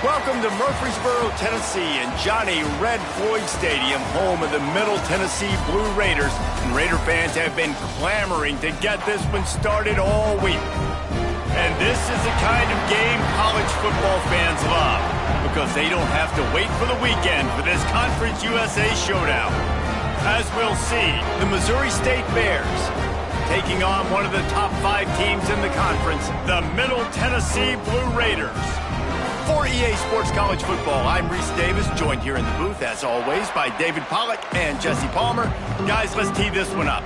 Welcome to Murfreesboro, Tennessee, and Johnny Red Floyd Stadium, home of the Middle Tennessee Blue Raiders. And Raider fans have been clamoring to get this one started all week. And this is the kind of game college football fans love, because they don't have to wait for the weekend for this Conference USA showdown. As we'll see, the Missouri State Bears taking on one of the top 5 teams in the conference, the Middle Tennessee Blue Raiders. For EA Sports College Football, I'm Reese Davis, joined here in the booth, as always, by David Pollack and Jesse Palmer. Guys, let's tee this one up.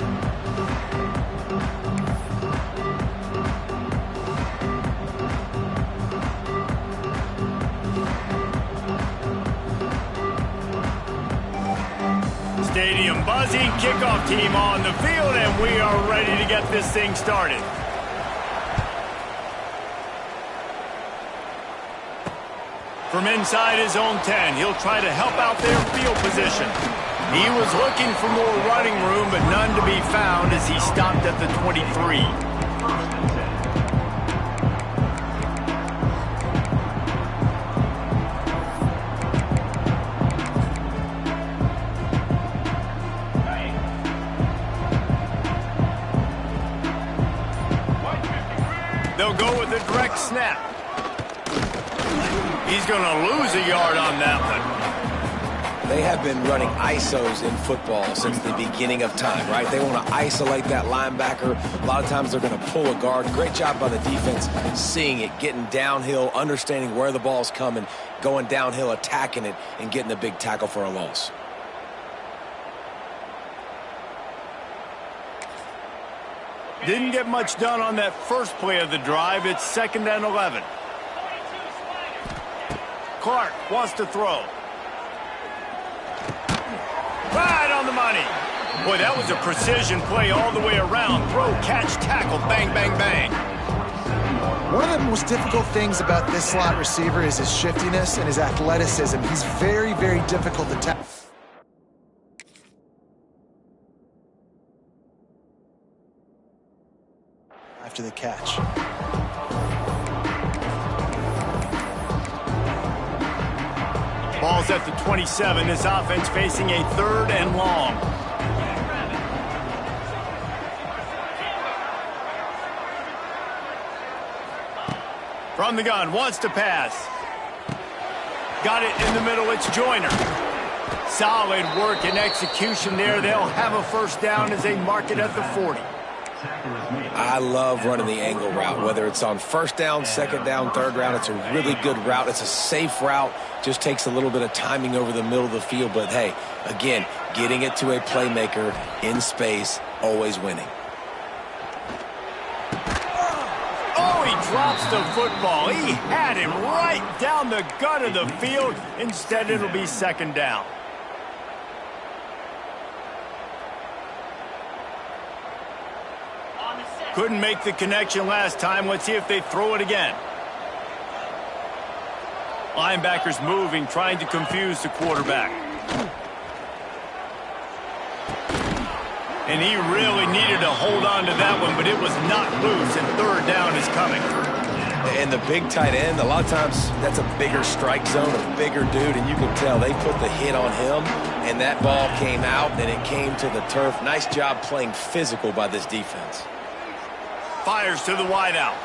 Stadium buzzing, kickoff team on the field, and we are ready to get this thing started. From inside his own 10, he'll try to help out their field position. He was looking for more running room, but none to be found as he stopped at the 23. They'll go with a direct snap. He's going to lose a yard on that one. They have been running ISOs in football since the beginning of time, right? They want to isolate that linebacker. A lot of times they're going to pull a guard. Great job by the defense seeing it, getting downhill, understanding where the ball's coming, going downhill, attacking it, and getting a big tackle for a loss. Didn't get much done on that first play of the drive. It's 2nd and 11. Clark wants to throw. Right on the money. Boy, that was a precision play all the way around. Throw, catch, tackle, bang, bang, bang. One of the most difficult things about this slot receiver is his shiftiness and his athleticism. He's very, very difficult to tackle. After the catch. Ball's at the 27. This offense facing a 3rd and long. From the gun, wants to pass. Got it in the middle, it's Joyner. Solid work and execution there. They'll have a first down as they mark it at the 40. I love running the angle route, whether it's on 1st down, 2nd down, 3rd down. It's a really good route. It's a safe route. Just takes a little bit of timing over the middle of the field. But, hey, again, getting it to a playmaker in space, always winning. Oh, he drops the football. He had him right down the gut of the field. Instead, it'll be 2nd down. Couldn't make the connection last time. Let's see if they throw it again. Linebackers moving, trying to confuse the quarterback. And he really needed to hold on to that one, but it was not loose, and 3rd down is coming. And the big tight end, a lot of times that's a bigger strike zone, a bigger dude, and you can tell they put the hit on him, and that ball came out, and it came to the turf. Nice job playing physical by this defense. Fires to the wideout.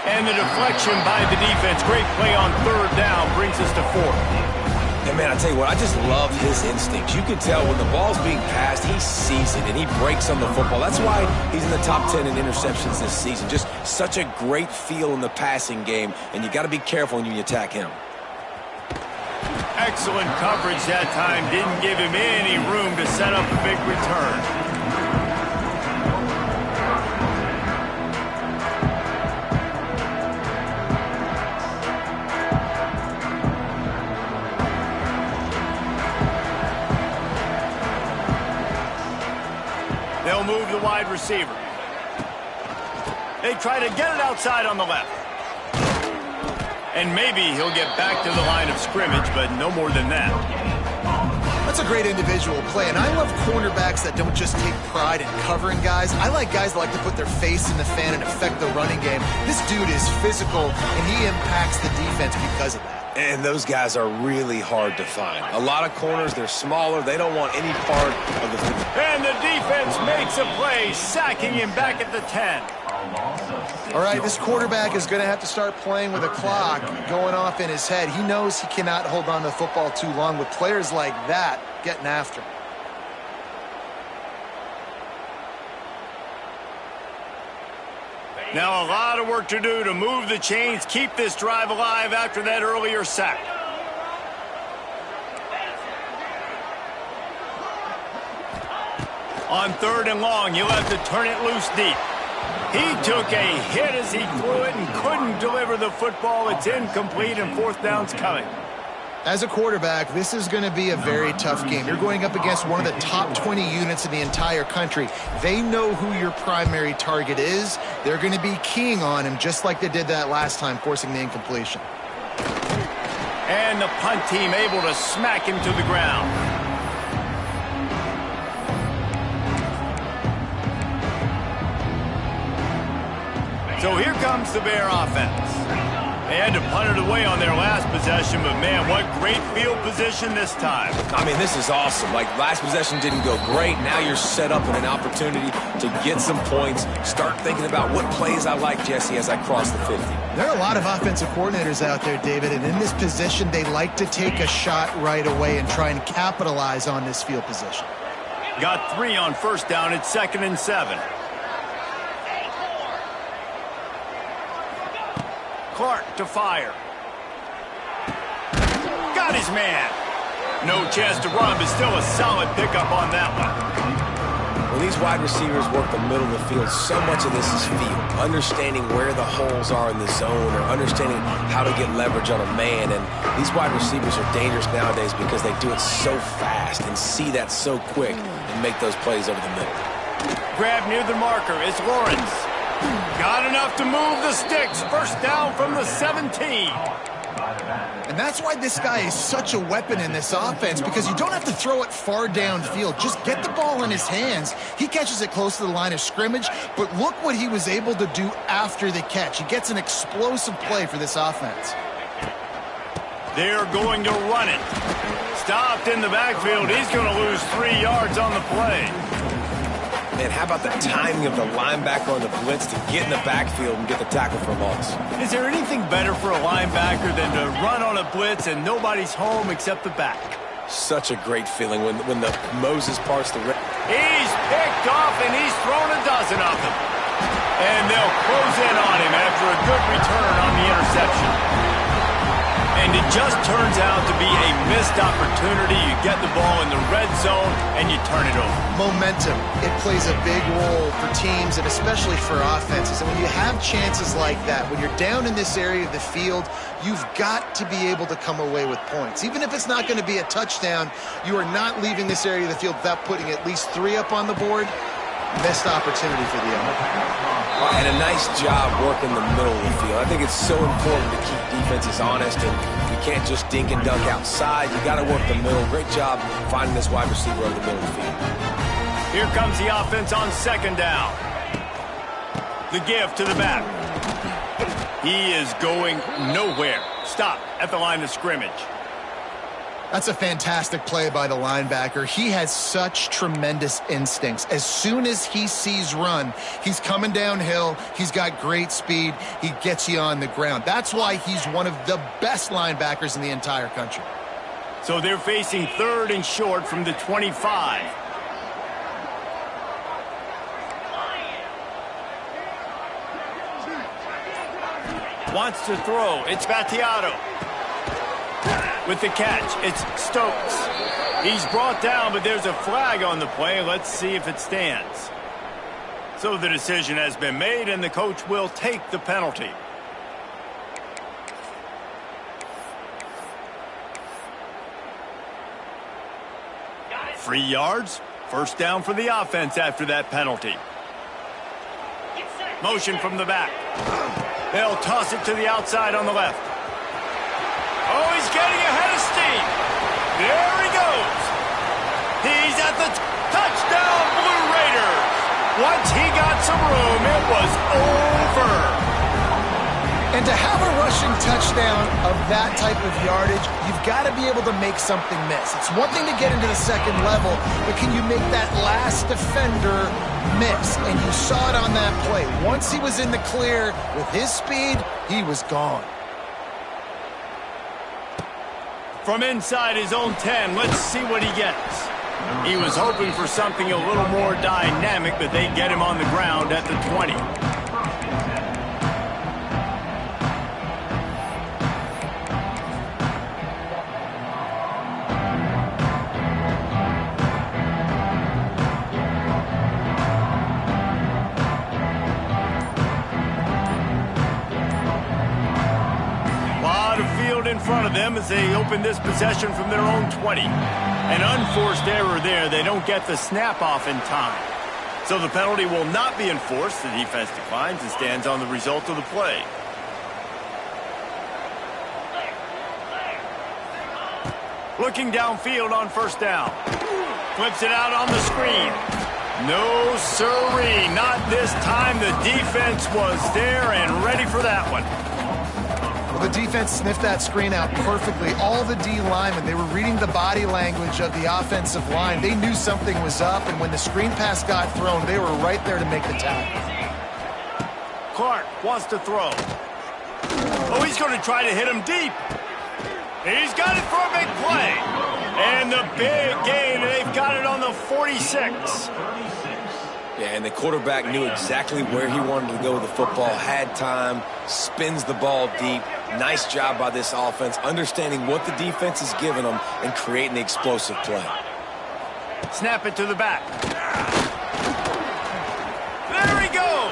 And the deflection by the defense. Great play on 3rd down. Brings us to 4th. And, man, I tell you what, I just love his instincts. You can tell when the ball's being passed, he sees it, and he breaks on the football. That's why he's in the top 10 in interceptions this season. Just such a great feel in the passing game, and you got to be careful when you attack him. Excellent coverage that time. Didn't give him any room to set up a big return. They'll move the wide receiver. They try to get it outside on the left. And maybe he'll get back to the line of scrimmage, but no more than that. That's a great individual play, and I love cornerbacks that don't just take pride in covering guys. I like guys that like to put their face in the fan and affect the running game. This dude is physical, and he impacts the defense because of that. And those guys are really hard to find. A lot of corners, they're smaller. They don't want any part of the field. And the defense makes a play, sacking him back at the 10. All right, this quarterback is going to have to start playing with a clock going off in his head. He knows he cannot hold on to the football too long with players like that getting after him. Now a lot of work to do to move the chains, keep this drive alive after that earlier sack. On 3rd and long, you'll have to turn it loose deep. He took a hit as he threw it and couldn't deliver the football. It's incomplete and 4th down's coming. As a quarterback, this is going to be a very tough game. You're going up against one of the top 20 units in the entire country. They know who your primary target is. They're going to be keying on him just like they did that last time, forcing the incompletion. And the punt team able to smack him to the ground. So here comes the Bear offense. They had to punt it away on their last possession, but man, what great field position this time. I mean, this is awesome. Like, last possession didn't go great. Now you're set up in an opportunity to get some points. Start thinking about what plays I like, Jesse, as I cross the 50. There are a lot of offensive coordinators out there, David, and in this position, they like to take a shot right away and try and capitalize on this field position. Got 3 on 1st down. It's 2nd and 7. Clark to fire. Got his man. No chance to run, but still a solid pickup on that one. When these wide receivers work the middle of the field, so much of this is feel. Understanding where the holes are in the zone or understanding how to get leverage on a man. And these wide receivers are dangerous nowadays because they do it so fast and see that so quick and make those plays over the middle. Grab near the marker. It's Lawrence. Got enough to move the sticks. 1st down from the 17. And that's why this guy is such a weapon in this offense, because you don't have to throw it far downfield. Just get the ball in his hands. He catches it close to the line of scrimmage, but look what he was able to do after the catch. He gets an explosive play for this offense. They're going to run it. Stopped in the backfield. He's going to lose 3 yards on the play. Man, how about the timing of the linebacker on the blitz to get in the backfield and get the tackle for a loss? Is there anything better for a linebacker than to run on a blitz and nobody's home except the back? Such a great feeling when the Moses parts the red. He's picked off and he's thrown a dozen of them. And they'll close in on him after a good return on the interception. And it just turns out to be a missed opportunity. You get the ball in the red zone and you turn it over. Momentum. It plays a big role for teams and especially for offenses. And when you have chances like that, when you're down in this area of the field, you've got to be able to come away with points. Even if it's not going to be a touchdown, you are not leaving this area of the field without putting at least 3 up on the board. Missed opportunity for the other. And a nice job working the middle of the field. I think it's so important to keep defenses honest, and you can't just dink and dunk outside. You got to work the middle. Great job finding this wide receiver over the middle of the field. Here comes the offense on 2nd down. The give to the back. He is going nowhere. Stop at the line of scrimmage. That's a fantastic play by the linebacker. He has such tremendous instincts. As soon as he sees run, he's coming downhill. He's got great speed. He gets you on the ground. That's why he's one of the best linebackers in the entire country. So they're facing 3rd and short from the 25. Wants to throw. It's Battiato. With the catch, it's Stokes. He's brought down, but there's a flag on the play. Let's see if it stands. So the decision has been made, and the coach will take the penalty. Free yards. 1st down for the offense after that penalty. Motion from the back. They'll toss it to the outside on the left. Oh, he's getting ahead of steam. There he goes. He's at the touchdown, Blue Raiders. Once he got some room, it was over. And to have a rushing touchdown of that type of yardage, you've got to be able to make something miss. It's one thing to get into the second level, but can you make that last defender miss? And you saw it on that play. Once he was in the clear with his speed, he was gone. From inside his own 10, let's see what he gets. He was hoping for something a little more dynamic, but they get him on the ground at the 20. In front of them as they open this possession from their own 20. An unforced error there. They don't get the snap off in time. So the penalty will not be enforced. The defense declines and stands on the result of the play. Looking downfield on first down. Flips it out on the screen. No sirree, not this time. The defense was there and ready for that one. The defense sniffed that screen out perfectly. All the D linemen, they were reading the body language of the offensive line. They knew something was up, and when the screen pass got thrown, they were right there to make the tackle. Clark wants to throw. Oh, he's going to try to hit him deep. He's got it for a big play. And the big gain, they've got it on the 46. Yeah, and the quarterback knew exactly where he wanted to go with the football, had time, spins the ball deep. Nice job by this offense, understanding what the defense is giving them and creating the explosive play. Snap it to the back. There he goes.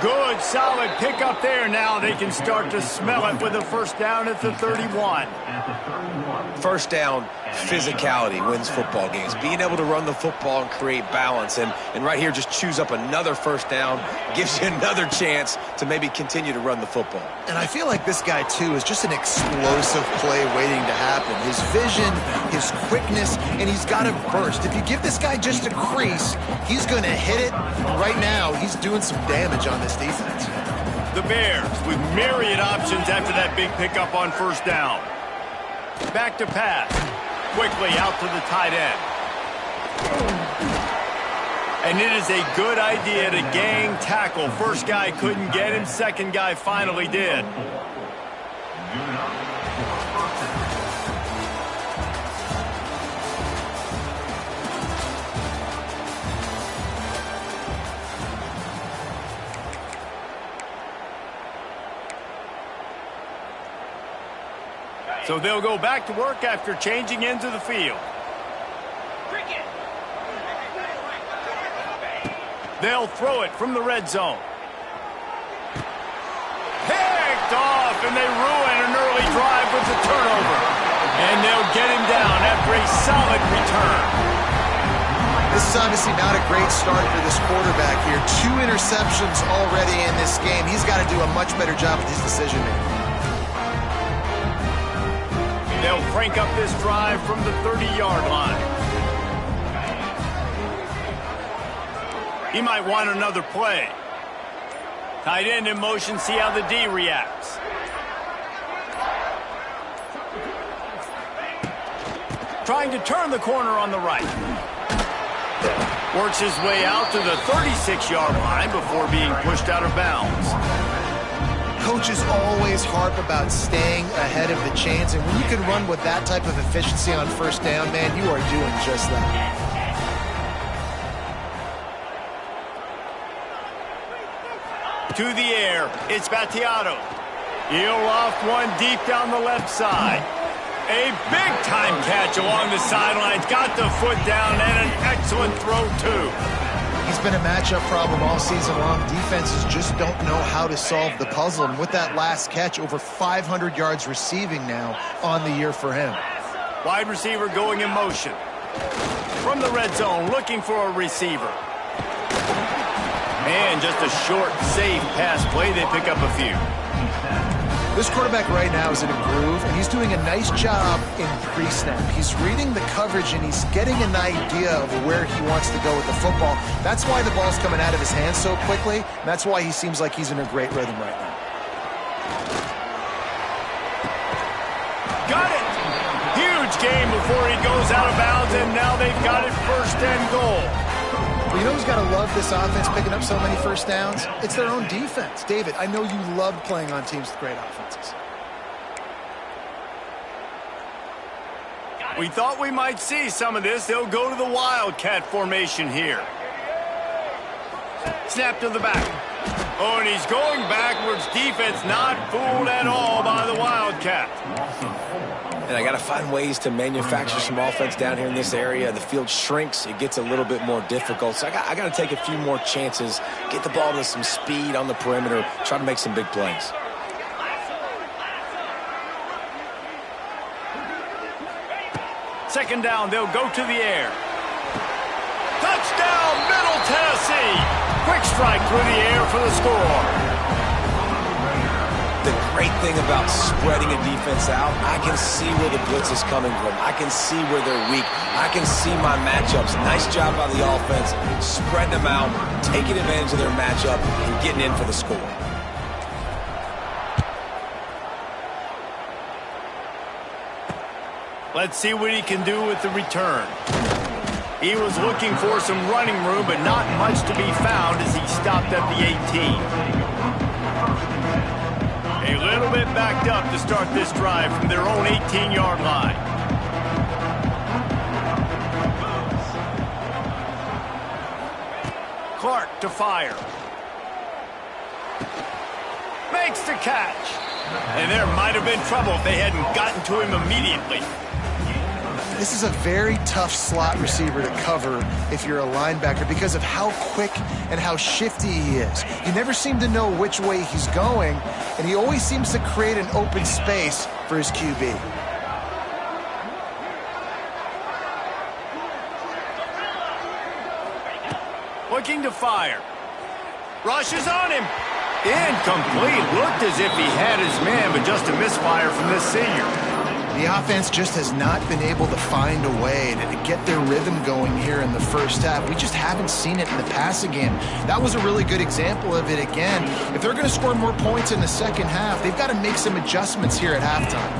Good, solid pickup there. Now they can start to smell it with a first down at the 31. First down, physicality wins football games. Being able to run the football and create balance. And right here, just choose up another first down, gives you another chance to maybe continue to run the football. And I feel like this guy, too, is just an explosive play waiting to happen. His vision, his quickness, and he's got a burst. If you give this guy just a crease, he's going to hit it. And right now, he's doing some damage on this defense. The Bears with myriad options after that big pickup on first down. Back to pass. Quickly out to the tight end. And it is a good idea to gang tackle. First guy couldn't get him. Second guy finally did. So they'll go back to work after changing into the field. They'll throw it from the red zone. Picked off, and they ruin an early drive with the turnover. And they'll get him down after a solid return. This is obviously not a great start for this quarterback here. 2 interceptions already in this game. He's got to do a much better job with his decision-making. They'll crank up this drive from the 30-yard line. He might want another play. Tight end in motion, see how the D reacts. Trying to turn the corner on the right. Works his way out to the 36-yard line before being pushed out of bounds. Coaches always harp about staying ahead of the chains, and when you can run with that type of efficiency on first down, man, you are doing just that. To the air, it's Battiato. He'll loft one deep down the left side. A big-time catch along the sidelines. Got the foot down and an excellent throw, too. He's been a matchup problem all season long. Defenses just don't know how to solve the puzzle. And with that last catch, over 500 yards receiving now on the year for him. Wide receiver going in motion. From the red zone, looking for a receiver. And just a short, safe pass play. They pick up a few. This quarterback right now is in a groove, and he's doing a nice job in pre-snap. He's reading the coverage, and he's getting an idea of where he wants to go with the football. That's why the ball's coming out of his hands so quickly. That's why he seems like he's in a great rhythm right now. Got it. Huge game before he goes out of bounds, and now they've got it 1st and goal. Well, you know who's got to love this offense picking up so many first downs? It's their own defense. David, I know you loved playing on teams with great offenses. We thought we might see some of this. They'll go to the Wildcat formation here. Snap to the back. Oh, and he's going backwards. Defense not fooled at all by the Wildcat. And I got to find ways to manufacture some offense down here in this area. The field shrinks. It gets a little bit more difficult. So I got to take a few more chances, get the ball to some speed on the perimeter, try to make some big plays. Second down, they'll go to the air. Touchdown, Middle Tennessee. Quick strike through the air for the score. The great thing about spreading a defense out, I can see where the blitz is coming from. I can see where they're weak. I can see my matchups. Nice job by the offense, spreading them out, taking advantage of their matchup, and getting in for the score. Let's see what he can do with the return. He was looking for some running room, but not much to be found as he stopped at the 18. A little bit backed up to start this drive from their own 18-yard line. Clark to fire. Makes the catch. And there might have been trouble if they hadn't gotten to him immediately. This is a very tough slot receiver to cover if you're a linebacker because of how quick and how shifty he is. You never seem to know which way he's going, and he always seems to create an open space for his QB. Looking to fire. Rushes on him. Incomplete. Looked as if he had his man, but just a misfire from this senior. The offense just has not been able to find a way to get their rhythm going here in the first half. We just haven't seen it in the passing game. That was a really good example of it again. If they're going to score more points in the second half, they've got to make some adjustments here at halftime.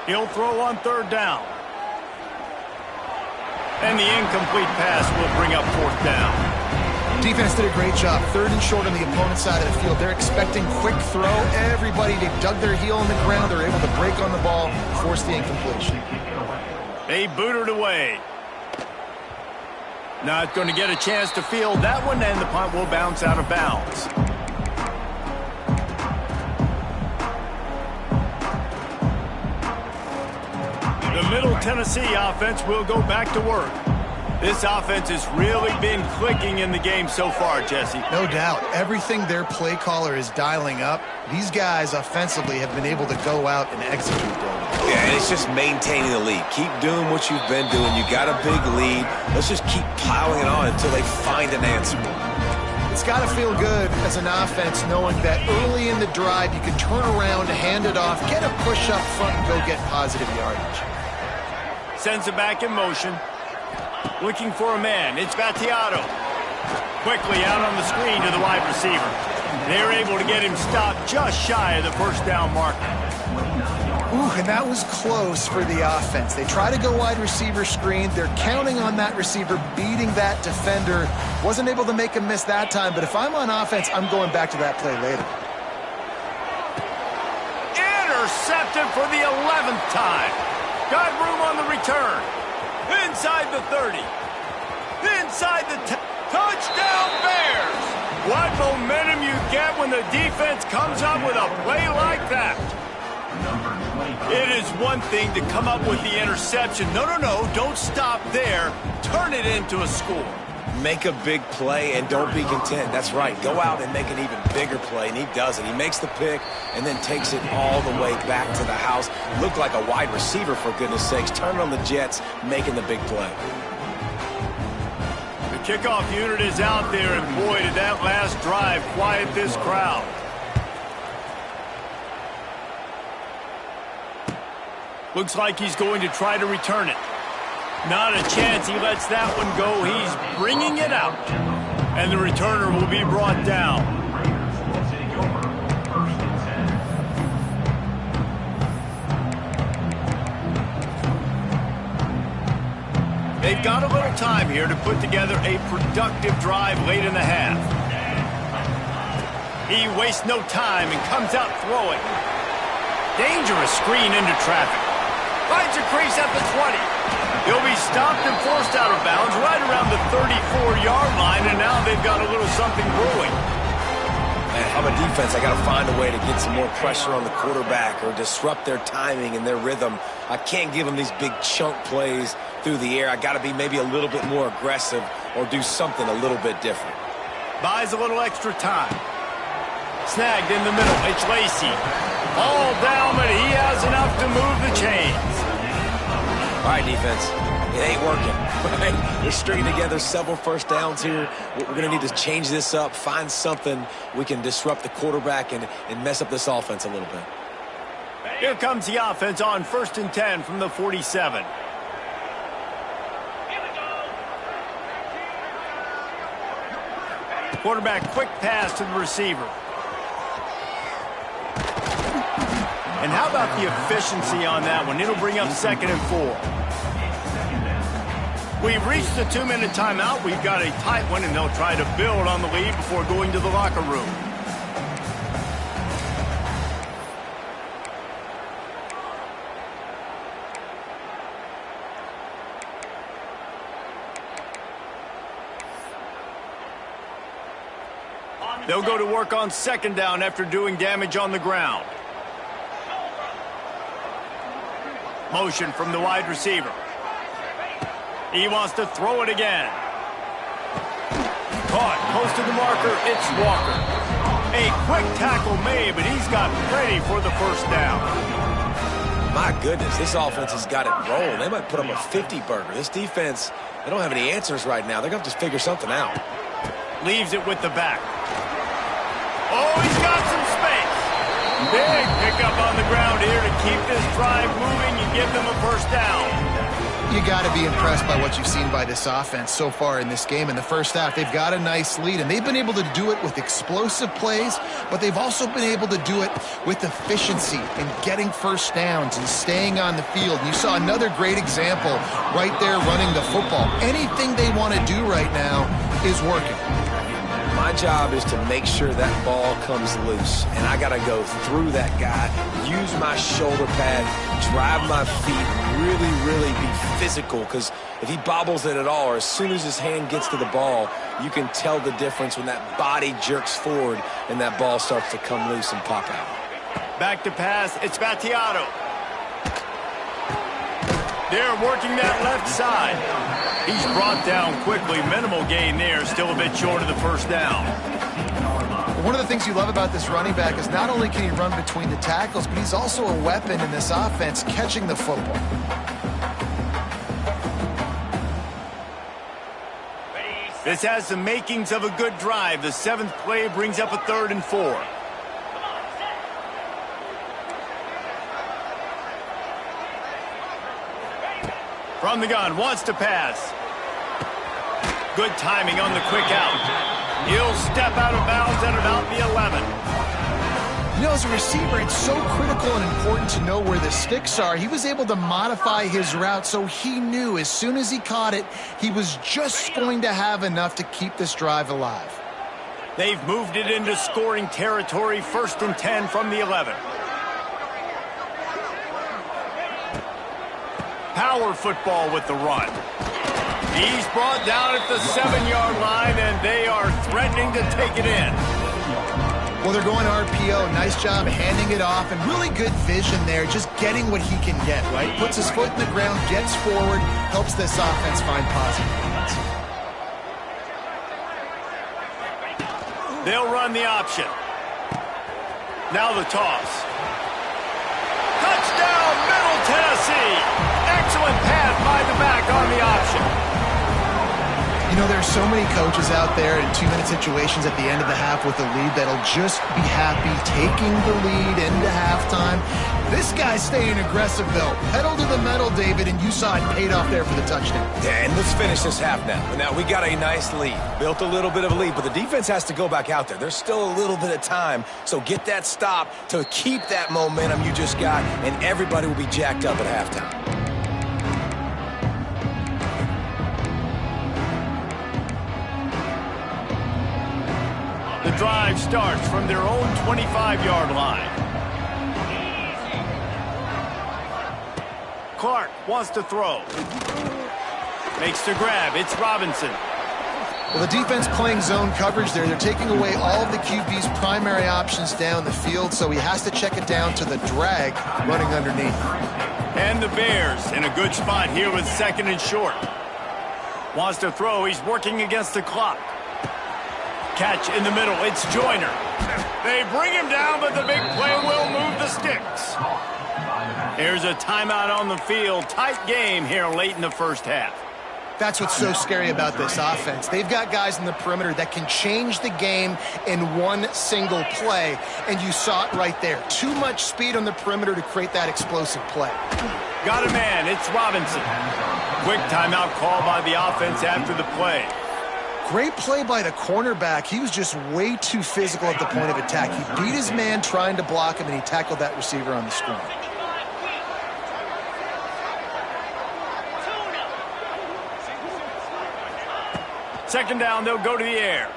He'll throw on 3rd down. And the incomplete pass will bring up 4th down. Defense did a great job. 3rd and short on the opponent's side of the field. They're expecting quick throw. Everybody, they dug their heel in the ground. They're able to break on the ball, force the incompletion. They booted away. Not going to get a chance to field that one, and the punt will bounce out of bounds. The Middle Tennessee offense will go back to work. This offense has really been clicking in the game so far, Jesse. No doubt. Everything their play caller is dialing up, these guys offensively have been able to go out and execute. Yeah, and it's just maintaining the lead. Keep doing what you've been doing. You got a big lead. Let's just keep piling it on until they find an answer. It's got to feel good as an offense knowing that early in the drive you can turn around, hand it off, get a push up front, and go get positive yardage. Sends it back in motion. Looking for a man. It's Battiato. Quickly out on the screen to the wide receiver. They're able to get him stopped just shy of the 1st down marker. Ooh, and that was close for the offense. They try to go wide receiver screen. They're counting on that receiver beating that defender. Wasn't able to make him miss that time, but if I'm on offense, I'm going back to that play later. Intercepted for the 11th time. Got room on the return. Inside the 30. Inside the 10. Touchdown Bears! What momentum you get when the defense comes up with a play like that. It is one thing to come up with the interception. No, don't stop there. Turn it into a score. Make a big play and don't be content. That's right. Go out and make an even bigger play, and he does it. He makes the pick and then takes it all the way back to the house. Looked like a wide receiver, for goodness sakes. Turning on the Jets, making the big play. The kickoff unit is out there, and boy, did that last drive quiet this crowd. Looks like he's going to try to return it. Not a chance he lets that one go. He's bringing it out. And the returner will be brought down. They've got a little time here to put together a productive drive late in the half. He wastes no time and comes out throwing. Dangerous screen into traffic. Finds a crease at the 20. He'll be stopped and forced out of bounds right around the 34-yard line, and now they've got a little something brewing. Man, if I'm a defense, I got to find a way to get some more pressure on the quarterback or disrupt their timing and their rhythm. I can't give them these big chunk plays through the air. I got to be maybe a little bit more aggressive or do something a little bit different. Buys a little extra time. Snagged in the middle. It's Lacey. All down, but he has enough to move the chains. All right, defense. It ain't working. Right? They're stringing together several first downs here. We're going to need to change this up, find something we can disrupt the quarterback and mess up this offense a little bit. Here comes the offense on 1st and 10 from the 47. Quarterback quick pass to the receiver. And how about the efficiency on that one? It'll bring up 2nd and 4. We've reached the 2-minute timeout. We've got a tight one, and they'll try to build on the lead before going to the locker room. They'll go to work on 2nd down after doing damage on the ground. Motion from the wide receiver. He wants to throw it again. Caught, close to the marker, it's Walker. A quick tackle made, but he's got plenty for the 1st down. My goodness, this offense has got it rolling. They might put up a 50-burger. This defense, they don't have any answers right now. They're going to have to figure something out. Leaves it with the back. Oh, he's got some space. Big pickup on the ground here to keep this drive moving and give them a 1st down. You got to be impressed by what you've seen by this offense so far in this game. In the first half, they've got a nice lead, and they've been able to do it with explosive plays, but they've also been able to do it with efficiency and getting 1st downs and staying on the field. And you saw another great example right there running the football. Anything they want to do right now is working. My job is to make sure that ball comes loose, and I got to go through that guy, use my shoulder pad, drive my feet, really be physical, because if he bobbles it at all, or as soon as his hand gets to the ball, you can tell the difference when that body jerks forward and that ball starts to come loose and pop out. Back to pass, it's Battiato. They're working that left side. He's brought down quickly. Minimal gain there. Still a bit short of the 1st down. One of the things you love about this running back is not only can he run between the tackles, but he's also a weapon in this offense catching the football. This has the makings of a good drive. The 7th play brings up a 3rd and 4. From the gun, wants to pass. Good timing on the quick out. He'll step out of bounds at about the 11. You know, as a receiver, it's so critical and important to know where the sticks are. He was able to modify his route, so he knew as soon as he caught it, he was just going to have enough to keep this drive alive. They've moved it into scoring territory. 1st and 10 from the 11. Power football with the run. He's brought down at the 7-yard line, and they are threatening to take it in. Well, they're going RPO. Nice job handing it off, and really good vision there, just getting what he can get, right? Puts his foot in the ground, gets forward, helps this offense find positive points. They'll run the option. Now the toss. Touchdown, Middle Tennessee. Excellent pass by the back on the option. You know, there are so many coaches out there in 2-minute situations at the end of the half with a lead that'll just be happy taking the lead into halftime. This guy's staying aggressive, though. Pedal to the metal, David, and you saw it paid off there for the touchdown. Yeah, and let's finish this half now. Now, we got a nice lead. Built a little bit of a lead, but the defense has to go back out there. There's still a little bit of time, so get that stop to keep that momentum you just got, and everybody will be jacked up at halftime. The drive starts from their own 25-yard line. Clark wants to throw. Makes the grab. It's Robinson. Well, the defense playing zone coverage there. They're taking away all of the QB's primary options down the field, so he has to check it down to the drag running underneath. And the Bears in a good spot here with 2nd and short. Wants to throw. He's working against the clock. Catch in the middle. It's Joyner. They bring him down, but the big play will move the sticks. Here's a timeout on the field. Tight game here late in the first half. That's what's so scary about this offense. They've got guys in the perimeter that can change the game in one single play, and you saw it right there. Too much speed on the perimeter to create that explosive play. Got a man. It's Robinson. Quick timeout call by the offense after the play. Great play by the cornerback. He was just way too physical at the point of attack. He beat his man trying to block him, and he tackled that receiver on the screen. Second down, they'll go to the air.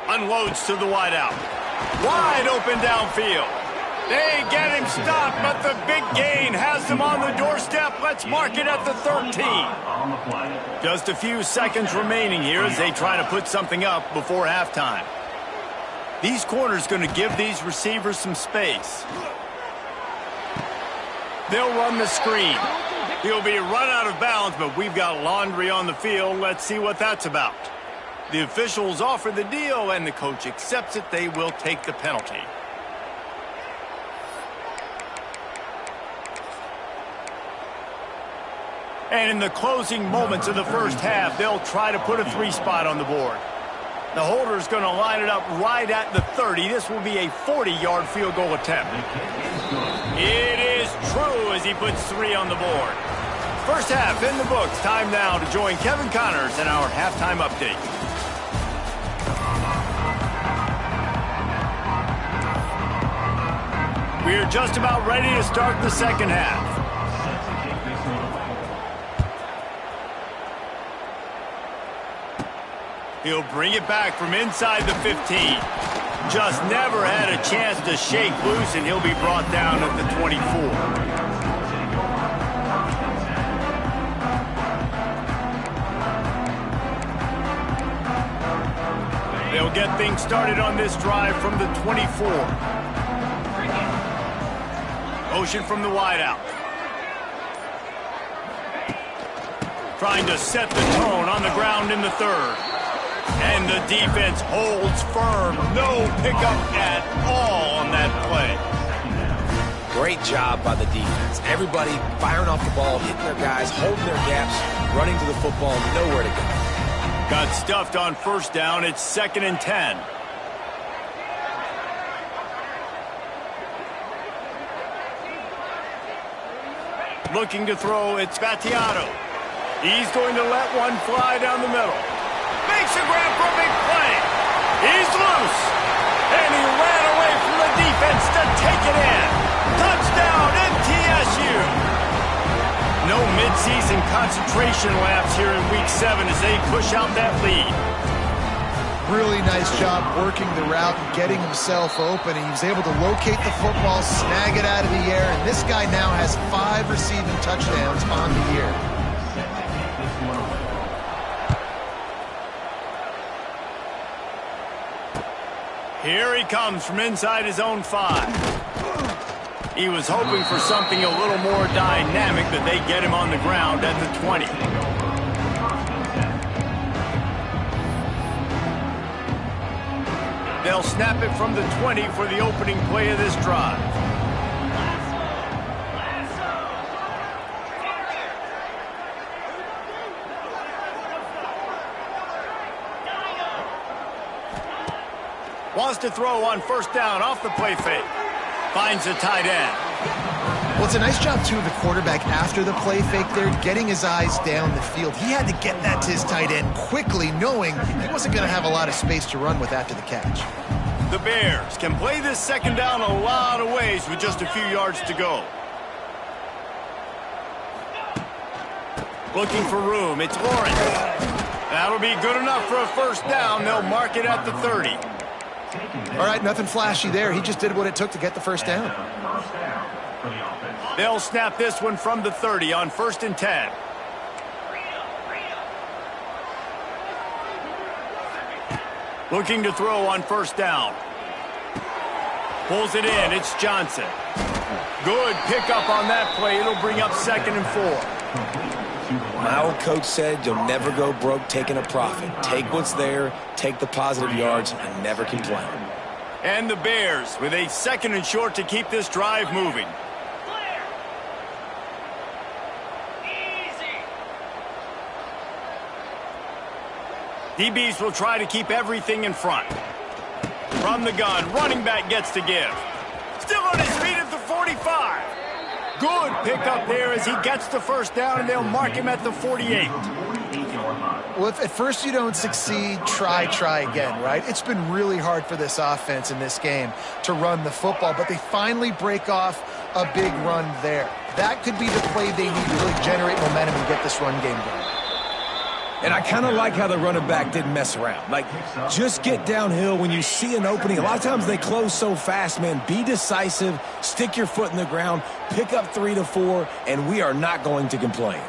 Unloads to the wideout. Wide open downfield. They get him stopped, but the big gain has them on the doorstep. Let's mark it at the 13. Just a few seconds remaining here as they try to put something up before halftime. These corners going to give these receivers some space. They'll run the screen. He'll be run out of bounds, but we've got laundry on the field. Let's see what that's about. The officials offer the deal, and the coach accepts it. They will take the penalty. And in the closing moments of the first half, they'll try to put a 3-spot on the board. The holder's going to line it up right at the 30. This will be a 40-yard field goal attempt. It is true as he puts 3 on the board. First half in the books. Time now to join Kevin Connors in our halftime update. We're just about ready to start the second half. He'll bring it back from inside the 15. Just never had a chance to shake loose, and he'll be brought down at the 24. They'll get things started on this drive from the 24. Motion from the wideout. Trying to set the tone on the ground in the third. And the defense holds firm. No pickup at all on that play. Great job by the defense. Everybody firing off the ball, hitting their guys, holding their gaps, running to the football, nowhere to go. Got stuffed on first down. It's 2nd and 10. Looking to throw, it's Battiato. He's going to let one fly down the middle. Makes a grab for a big play. He's loose. And he ran away from the defense to take it in. Touchdown, MTSU. No midseason concentration lapse here in Week 7 as they push out that lead. Really nice job working the route and getting himself open. He was able to locate the football, snag it out of the air, and this guy now has 5 receiving touchdowns on the year. Here he comes from inside his own 5. He was hoping for something a little more dynamic, but they get him on the ground at the 20. They'll snap it from the 20 for the opening play of this drive. Wants to throw on first down off the play fake. Finds the tight end. Well, it's a nice job, too, of the quarterback after the play fake there, getting his eyes down the field. He had to get that to his tight end quickly, knowing he wasn't going to have a lot of space to run with after the catch. The Bears can play this second down a lot of ways with just a few yards to go. Looking for room. It's Lawrence. That'll be good enough for a first down. They'll mark it at the 30. All right, nothing flashy there. He just did what it took to get the first down. They'll snap this one from the 30 on 1st and 10. Looking to throw on first down. Pulls it in. It's Johnson. Good pickup on that play. It'll bring up 2nd and 4. My old coach said you'll never go broke taking a profit. Take what's there, take the positive yards, and never complain. And the Bears with a 2nd and short to keep this drive moving. DBs will try to keep everything in front. From the gun, running back gets to give. Still on his feet at the 45. Good pickup there as he gets the first down, and they'll mark him at the 48. Well, if at first you don't succeed, try again, right? It's been really hard for this offense in this game to run the football, but they finally break off a big run there. That could be the play they need to really generate momentum and get this run game going. And I kind of like how the running back didn't mess around. Like, just get downhill when you see an opening. A lot of times they close so fast, man. Be decisive, stick your foot in the ground, pick up 3 to 4, and we are not going to complain.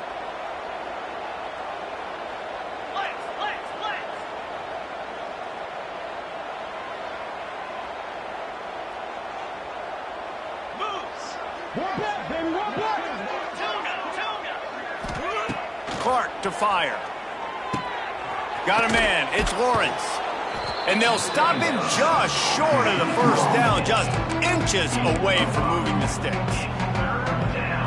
Clark to fire. Got a man. It's Lawrence. And they'll stop him just short of the first down, just inches away from moving the sticks.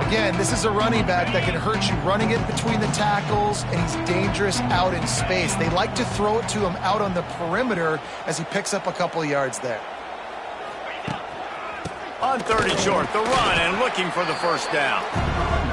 Again, this is a running back that can hurt you running it between the tackles, and he's dangerous out in space. They like to throw it to him out on the perimeter as he picks up a couple of yards there. On 30 short, the run and looking for the first down.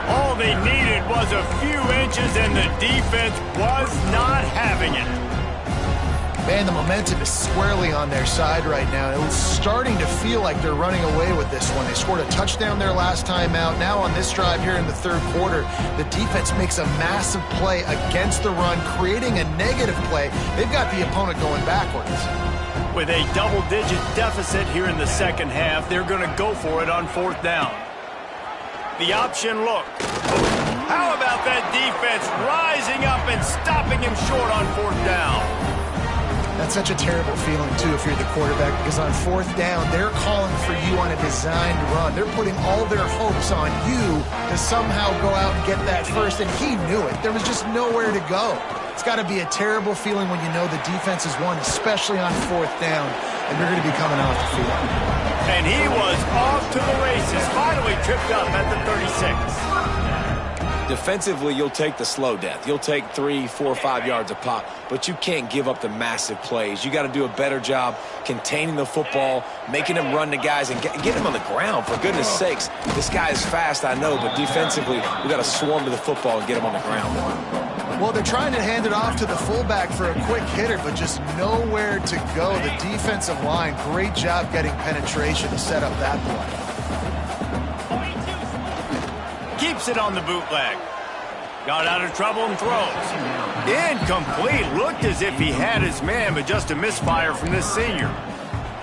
All they needed was a few inches, and the defense was not having it. Man, the momentum is squarely on their side right now. It was starting to feel like they're running away with this one. They scored a touchdown their last time out. Now on this drive here in the 3rd quarter, the defense makes a massive play against the run, creating a negative play. They've got the opponent going backwards. With a double-digit deficit here in the 2nd half, they're going to go for it on 4th down. The option look. How about that defense rising up and stopping him short on 4th down? That's such a terrible feeling, too, if you're the quarterback, because on 4th down, they're calling for you on a designed run. They're putting all their hopes on you to somehow go out and get that first, and he knew it. There was just nowhere to go. It's got to be a terrible feeling when you know the defense has won, especially on 4th down, and you're going to be coming off the field. And he was off to the races, finally tripped up at the 36. Defensively, you'll take the slow death. You'll take 3, 4, 5 yards a pop, but you can't give up the massive plays. You got to do a better job containing the football, making them run the guys, and get him on the ground. For goodness sakes, this guy is fast, I know, but defensively, we got to swarm to the football and get him on the ground. Well, they're trying to hand it off to the fullback for a quick hitter, but just nowhere to go. The defensive line, great job getting penetration to set up that play. Keeps it on the bootleg. Got out of trouble and throws. Incomplete. Looked as if he had his man, but just a misfire from this senior.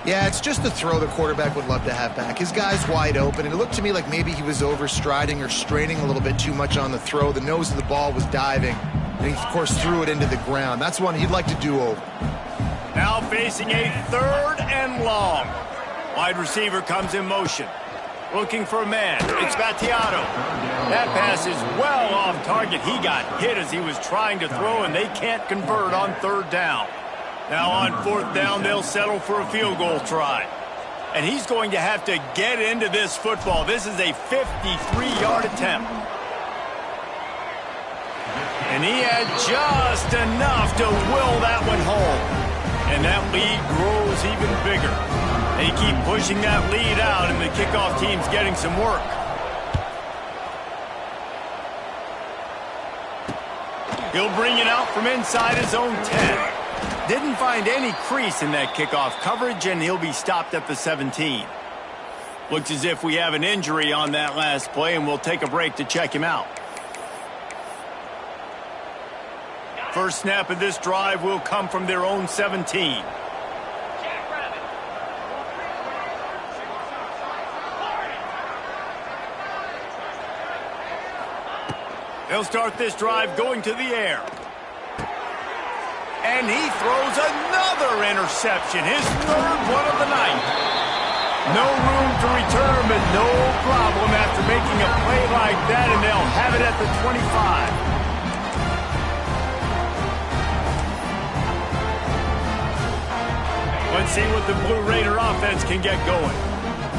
Yeah, it's just the throw the quarterback would love to have back. His guy's wide open, and it looked to me like maybe he was overstriding or straining a little bit too much on the throw. The nose of the ball was diving, and he, of course, threw it into the ground. That's one he'd like to do over. Now facing a 3rd and long. Wide receiver comes in motion. Looking for a man. It's Battiato. That pass is well off target. He got hit as he was trying to throw, and they can't convert on 3rd down. Now on 4th down, they'll settle for a field goal try. And he's going to have to get into this football. This is a 53-yard attempt. And he had just enough to will that one home. And that lead grows even bigger. They keep pushing that lead out, and the kickoff team's getting some work. He'll bring it out from inside his own 10. Didn't find any crease in that kickoff coverage, and he'll be stopped at the 17. Looks as if we have an injury on that last play, and we'll take a break to check him out. First snap of this drive will come from their own 17. They'll start this drive going to the air. And he throws another interception, his third one of the night. No room to return, but no problem after making a play like that, and they'll have it at the 25. Let's see what the Blue Raider offense can get going.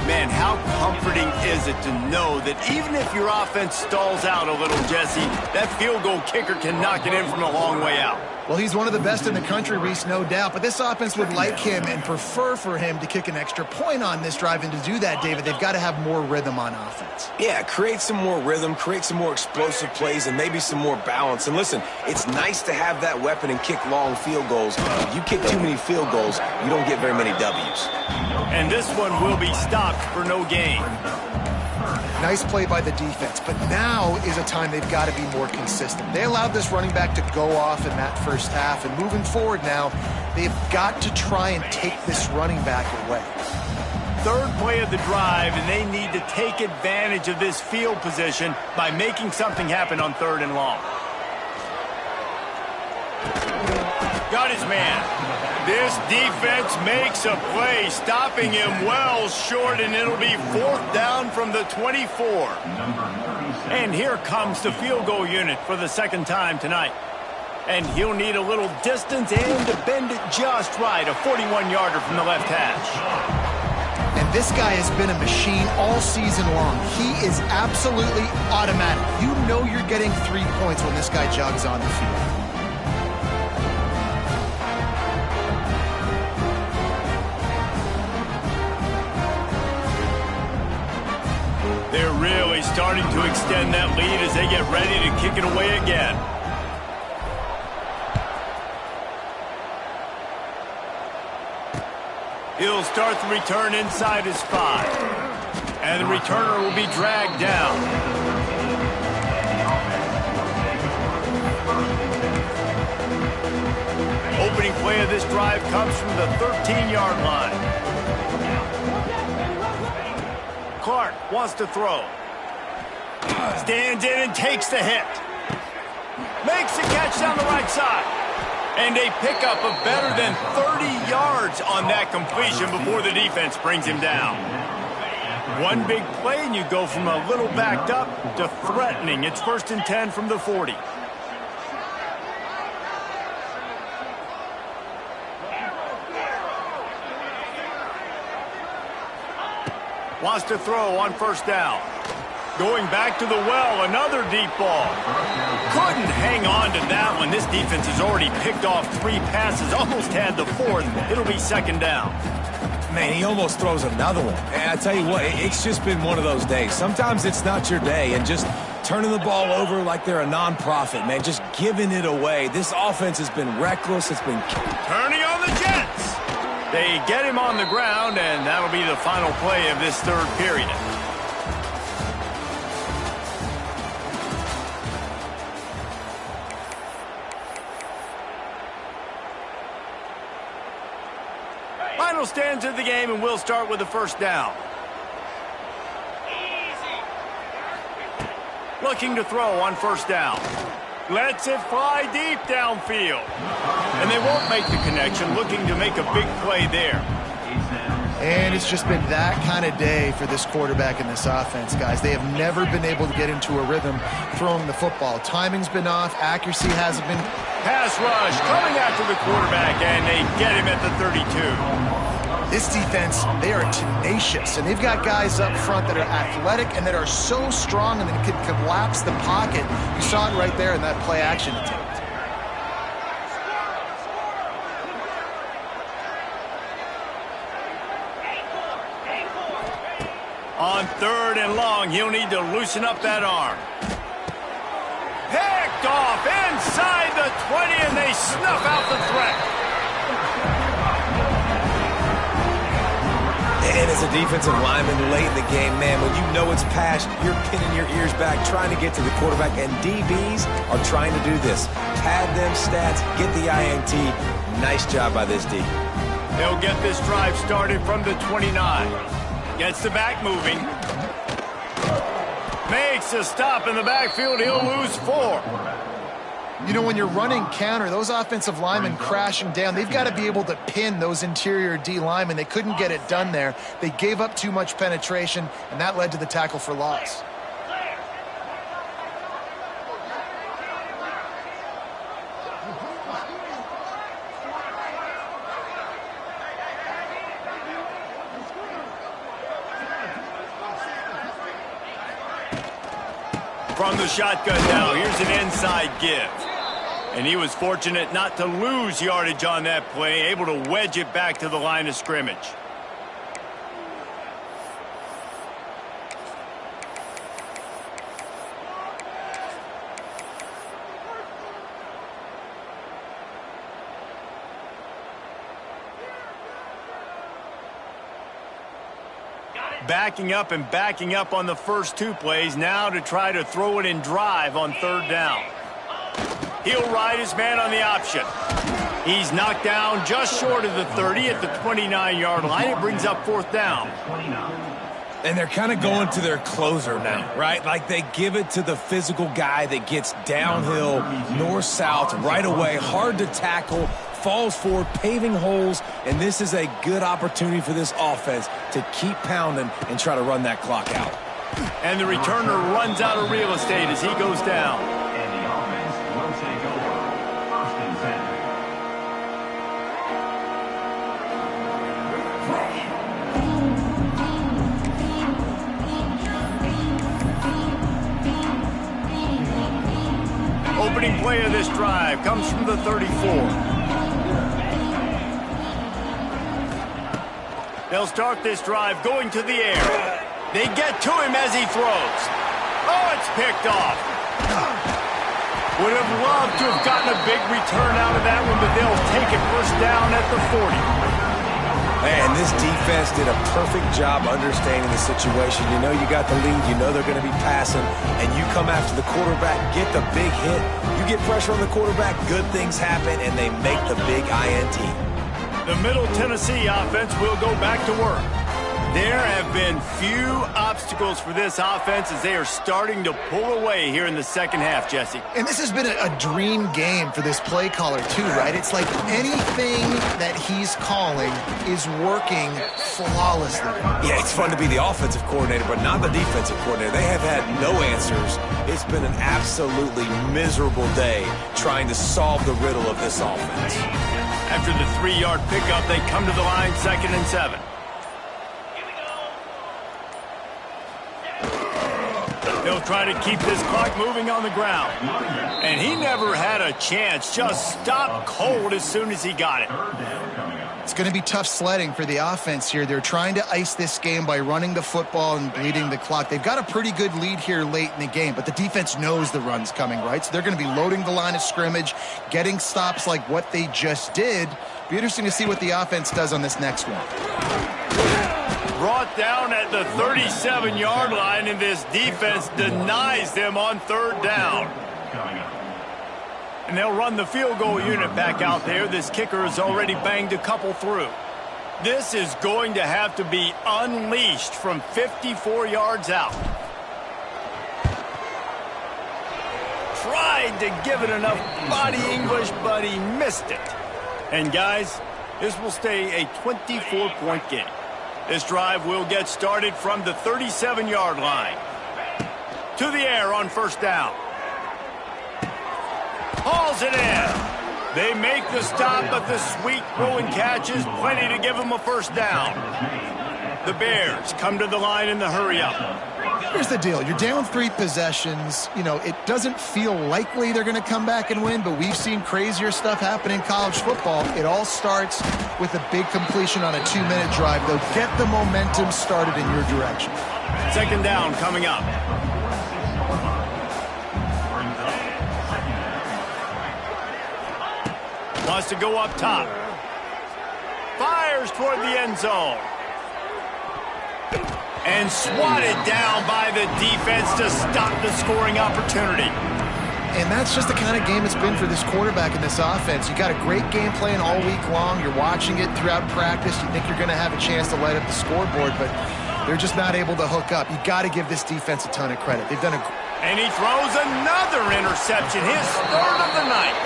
Man, how comforting is it to know that even if your offense stalls out a little, Jesse, that field goal kicker can knock it in from a long way out. Well, he's one of the best in the country, Reese, no doubt. But this offense would like him and prefer for him to kick an extra point on this drive. And to do that, David, they've got to have more rhythm on offense. Yeah, create some more rhythm, create some more explosive plays, and maybe some more balance. And listen, it's nice to have that weapon and kick long field goals. If you kick too many field goals, you don't get very many W's. And this one will be stopped for no gain. Nice play by the defense, but now is a time they've got to be more consistent. They allowed this running back to go off in that first half, and moving forward now, they've got to try and take this running back away. Third play of the drive, and they need to take advantage of this field position by making something happen on 3rd and long. Got his man. This defense makes a play, stopping him well short, and it'll be 4th down from the 24. And here comes the field goal unit for the second time tonight. And he'll need a little distance and to bend it just right, a 41-yarder from the left hash. And this guy has been a machine all season long. He is absolutely automatic. You know you're getting 3 points when this guy jogs on the field. They're really starting to extend that lead as they get ready to kick it away again. He'll start the return inside his 5. And the returner will be dragged down. Opening play of this drive comes from the 13-yard line. Clark wants to throw. Stands in and takes the hit. Makes the catch down the right side. And a pickup of better than 30 yards on that completion before the defense brings him down. One big play and you go from a little backed up to threatening. It's 1st and 10 from the 40. Wants to throw on 1st down. Going back to the well, another deep ball. Couldn't hang on to that one. This defense has already picked off 3 passes, almost had the 4th. It'll be 2nd down. Man, he almost throws another one. And I tell you what, it's just been one of those days. Sometimes it's not your day, and just turning the ball over like they're a nonprofit, man, just giving it away. This offense has been reckless. It's been turning on the Jets. They get him on the ground, and that'll be the final play of this 3rd period. Final stands of the game, and we'll start with the 1st down. Looking to throw on 1st down. Lets it fly deep downfield. And they won't make the connection, looking to make a big play there. And it's just been that kind of day for this quarterback and this offense, guys. They have never been able to get into a rhythm throwing the football. Timing's been off. Accuracy hasn't been. Pass rush coming after the quarterback, and they get him at the 32. This defense, they are tenacious, and they've got guys up front that are athletic and that are so strong and that can collapse the pocket. You saw it right there in that play-action attempt. On 3rd and long, he'll need to loosen up that arm. Picked off inside the 20, and they snuff out the threat. And as a defensive lineman late in the game, man, when you know it's passed, you're pinning your ears back, trying to get to the quarterback, and DBs are trying to do this. Pad them stats, get the INT. Nice job by this D. They'll get this drive started from the 29. Gets the back moving. Makes a stop in the backfield. He'll lose 4. You know, when you're running counter, those offensive linemen crashing down, they've got to be able to pin those interior D linemen. They couldn't get it done there. They gave up too much penetration, and that led to the tackle for loss. From the shotgun now, here's an inside give. And he was fortunate not to lose yardage on that play, able to wedge it back to the line of scrimmage. Backing up on the first 2 plays now to try to throw it in drive on 3rd down. He'll ride his man on the option. He's knocked down just short of the 30 at the 29-yard line. It brings up 4th down. And they're kind of going to their closer now, right? Like they give it to the physical guy that gets downhill, north-south, right away, hard to tackle, falls forward, paving holes, and this is a good opportunity for this offense to keep pounding and try to run that clock out. And the returner runs out of real estate as he goes down. And the offense will take over 1st and 10. Opening play of this drive comes from the 34. They'll start this drive going to the air. They get to him as he throws. Oh, it's picked off. Would have loved to have gotten a big return out of that one, but they'll take it 1st down at the 40. Man, this defense did a perfect job understanding the situation. You know you got the lead. You know they're going to be passing, and you come after the quarterback, get the big hit. You get pressure on the quarterback, good things happen, and they make the big INT. The Middle Tennessee offense will go back to work. There have been few obstacles for this offense as they are starting to pull away here in the 2nd half, Jesse. And this has been a dream game for this play caller, too, right? It's like anything that he's calling is working flawlessly. Yeah, it's fun to be the offensive coordinator, but not the defensive coordinator. They have had no answers. It's been an absolutely miserable day trying to solve the riddle of this offense. After the 3-yard pickup, they come to the line 2nd and 7. They'll try to keep this clock moving on the ground. And he never had a chance, just stopped cold as soon as he got it. It's going to be tough sledding for the offense here. They're trying to ice this game by running the football and bleeding the clock. They've got a pretty good lead here late in the game, but the defense knows the run's coming, right? So they're going to be loading the line of scrimmage, getting stops like what they just did. Be interesting to see what the offense does on this next one. Brought down at the 37-yard line, and this defense denies them on 3rd down. And they'll run the field goal unit back out there. This kicker has already banged a couple through. This is going to have to be unleashed from 54 yards out. Tried to give it enough body English, but he missed it. And guys, this will stay a 24-point game. This drive will get started from the 37-yard line. To the air on 1st down. Hauls it in. They make the stop, but the sweet throw and catch is plenty to give them a 1st down. The Bears come to the line in the hurry-up. Here's the deal. You're down 3 possessions. You know, it doesn't feel likely they're going to come back and win, but we've seen crazier stuff happen in college football. It all starts with a big completion on a 2-minute drive. They'll get the momentum started in your direction. Second down coming up. Wants to go up top. Fires toward the end zone. And swatted down by the defense to stop the scoring opportunity. And that's just the kind of game it's been for this quarterback in this offense. You got a great game plan all week long. You're watching it throughout practice. You think you're going to have a chance to light up the scoreboard, but they're just not able to hook up. You got to give this defense a ton of credit. They've done a... And he throws another interception, his third of the night.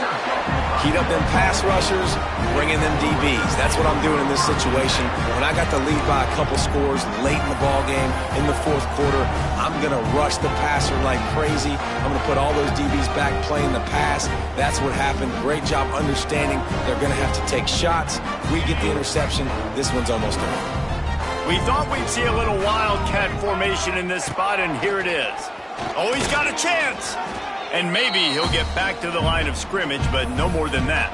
Heat up them pass rushers, bring in them DBs. That's what I'm doing in this situation. When I got the lead by a couple scores late in the ball game, in the fourth quarter, I'm going to rush the passer like crazy. I'm going to put all those DBs back playing the pass. That's what happened. Great job understanding they're going to have to take shots. We get the interception. This one's almost over. We thought we'd see a little wildcat formation in this spot, and here it is. Oh, he's got a chance. And maybe he'll get back to the line of scrimmage, but no more than that.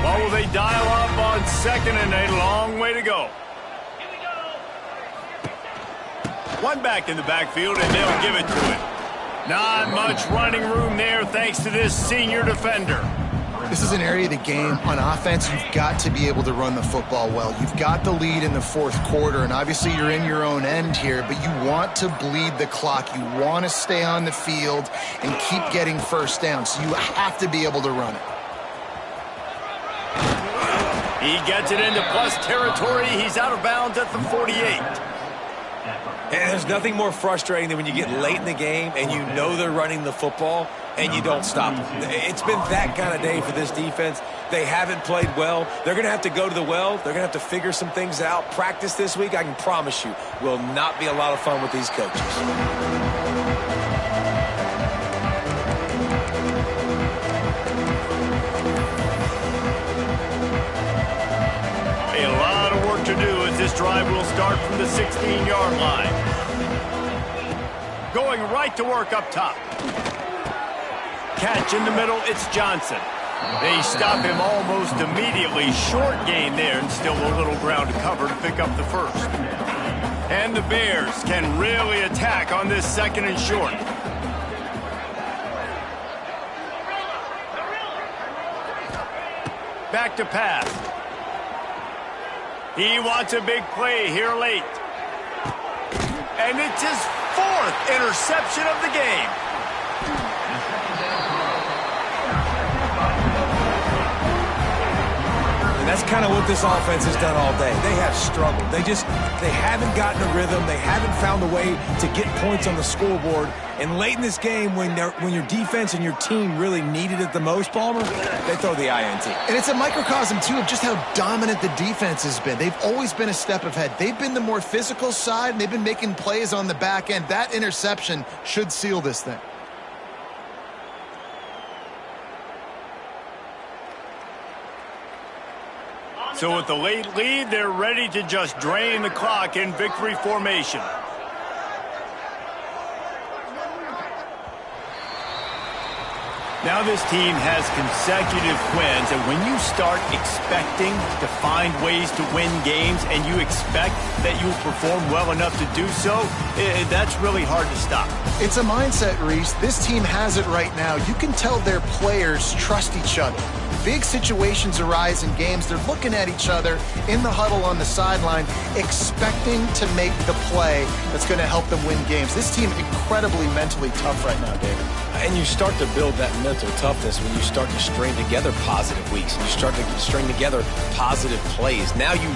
Well, will they dial up on 2nd and a long way to go? One back in the backfield, and they'll give it to him. Not much running room there thanks to this senior defender. This is an area of the game on offense. You've got to be able to run the football well. You've got the lead in the fourth quarter, and obviously you're in your own end here, but you want to bleed the clock. You want to stay on the field and keep getting first down, so you have to be able to run it. He gets it into plus territory. He's out of bounds at the 48. And there's nothing more frustrating than when you get late in the game and you know they're running the football and you don't stop them. It's been that kind of day for this defense. They haven't played well. They're going to have to go to the well. They're going to have to figure some things out. Practice this week, I can promise you, will not be a lot of fun with these coaches. A lot of work to do as this drive will start from the 16-yard line. Going right to work up top. Catch in the middle, it's Johnson. They stop him almost immediately. Short gain there and still a little ground to cover to pick up the first. And the Bears can really attack on this 2nd and short. Back to pass. He wants a big play here late. And it's his 4th interception of the game. And that's kind of what this offense has done all day. They have struggled. They haven't gotten a rhythm. They haven't found a way to get points on the scoreboard. And late in this game, when your defense and your team really needed it the most, Palmer, they throw the INT. And it's a microcosm, too, of just how dominant the defense has been. They've always been a step ahead. They've been the more physical side, and they've been making plays on the back end. That interception should seal this thing. So with the late lead, they're ready to just drain the clock in victory formation. Now this team has consecutive wins, and when you start expecting to find ways to win games and you expect that you'll perform well enough to do so, that's really hard to stop. It's a mindset, Reese. This team has it right now. You can tell their players trust each other. Big situations arise in games. They're looking at each other in the huddle on the sideline, expecting to make the play that's going to help them win games. This team incredibly mentally tough right now, David. And you start to build that mental toughness when you start to string together positive weeks and you start to string together positive plays. Now you